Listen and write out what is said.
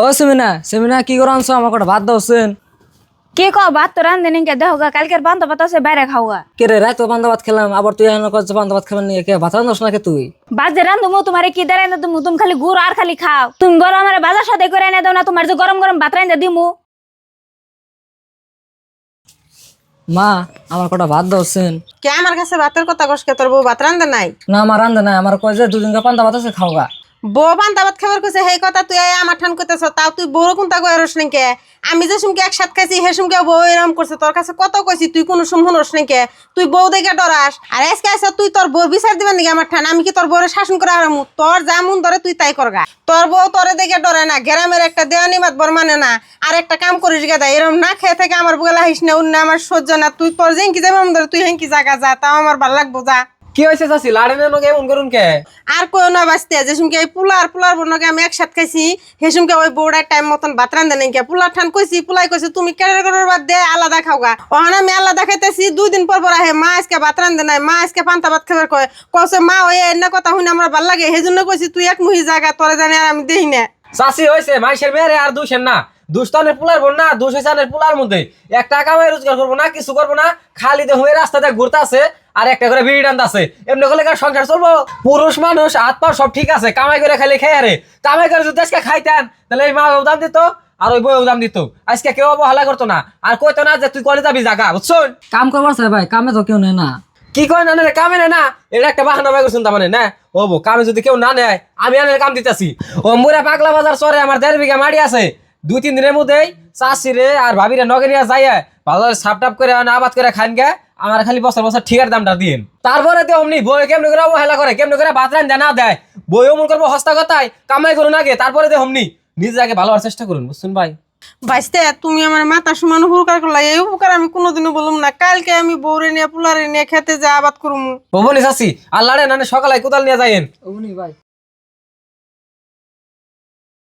ও সেমিনা কি করে আনছো আমার কটা ভাত দাওছেন? কি ক ভাত তো রান্ধে নিকে দেহ গা কালকের বান্ধব ভাত আছে বাইরে খাওয়া। কে রে রাত বান্ধব ভাত খেলাম আবার তুই এখন করছ বান্ধব ভাত খাবেন নিয়ে কে ভাত রান্ধছ নাকি তুই? বাজে রান্ধু তোমারে কি দাঁড়াই না তুমি খালি গুড় আর খালি খাও। তুমি বড় আমার বাজার সাথে করে এনে দাও না, তোমার যে গরম গরম ভাত রান্ধে দিমু। মা আমার কটা ভাত দাওছেন? কে আমার কাছে ভাতের কথা কসকে তোর বউ ভাত রান্ধে নাই? না আমার রান্ধে নাই, আমার কয় যে দুদিনকে পান্তা ভাত আছে খাওগা। বউ পান্তা ভাত খাবার কইছে সেই কথা তুই আমার ঠান করতেছ, তাও তুই বউর কোনটা কই রস নাকি? আমি যে সুমকে একসাথ খাইছি হে সুমকে বউ এরম করছে, তোর কাছে কত কইছি তুই কোন সুম শুনস নাকি? তুই বউ দেখে ডরাস আর আজকে আইসা তুই তোর বউর বিচার দিবেন নাকি আমার ঠান? আমি কি তোর বউরে শাসন করে হারামু? তোর যা মন ধরে তুই তাই করগা। তোর বউ তোরে দেখে ডরে না, গ্রামের একটা দেওয়ানি মাত বর মানে না, আর একটা কাম করিস গা দেয় এরম না খেয়ে থেকে আমার বুগলা হিস না উন্না আমার সহ্য না। তুই তোর যেঙ্কি যাবে মন ধরে তুই হেঙ্কি জায়গা যা, তাও আমার ভালো লাগবো যা। কি হয়েছে চাচি লাড়েনে নগে এমন করুন কে? আর কই না বাঁচতে যে সুমকে এই পুলার বনকে আমি একসাথে খাইছি হে সুমকে ওই বউড়ার টাইম মতন ভাত রান্ধে নাই কে পুলার ঠান কইছি পুলাই কইছে তুমি কেড়ে করে বাদ দে আলাদা খাওগা। ওখানে আমি আলাদা খাইতেছি 2 দিন পর আহে মা আজকে ভাত রান্ধে নাই, মা আজকে পান্তা ভাত খাবার কয় কইছে মা ওই এনে কথা শুনে আমার ভালো লাগে সেজন্য কইছি তুই এক মুহি জায়গা তোরে জানি আর আমি দেই না। চাচি হয়েছে মাইসের মেয়েরে আর দুষেন না, দুষ্টানের পুলার বোন না, দুষ হয়েছে আনের পুলার মধ্যে। একটা কামাই রোজগার করবো না, কিছু করবো না, খালি দেহ হয়ে রাস্তাতে ঘুরতে আছে আর একটা করে বিড়ি টানতে আছে। এমনি করলে কার সংসার চলবো? পুরুষ মানুষ হাত পা সব ঠিক আছে, কামাই করে খাইলে খেয়ে রে। কামাই করে যদি আজকে খাইতেন তাহলে এই মা দাম দিত আর ওই বউ দাম দিত, আজকে কেউ অবহেলা করতো না আর কইতো না যে তুই করে যাবি জাগা, বুঝছুন? কাম করবার চাই ভাই, কামে তো কেউ নেয় না। কি কয় না রে কামে নেয় না, এটা একটা বাহানা বাই করছেন তার মানে না? ও বো কামে যদি কেউ না নেয় আমি আনের কাম দিতেছি। ও মুরা পাগলা বাজার চরে আমার 1.5 বিঘা মাটি আছে, 2-3 দিনের মধ্যেই চাষি রে আর ভাবিরে নগে নিয়ে যাইয়া ভালো সাপটাপ করে আবাদ করে খান গে। আমার খালি বছর বছর ঠিকার দামটা দিন, তারপরে তো অমনি বই কেমনি করে অবহেলা করে, কেমনি করে ভাত রান দেয় না দেয়, বইও মন করবো হস্তা কথায় কামাই করুন আগে, তারপরে তো অমনি নিজে আগে ভালো হওয়ার চেষ্টা করুন, বুঝছেন ভাই? বাইসতে তুমি আমার মাথা সমান উপকার করলা, এই উপকার আমি কোনোদিনও বললাম না। কালকে আমি বউরে নিয়ে পুলারে নিয়ে খেতে যা আবাদ করবো। ববনি চাষি আল্লাহ রে নানে সকালে কোদাল নিয়ে যাইয়েন। ভাই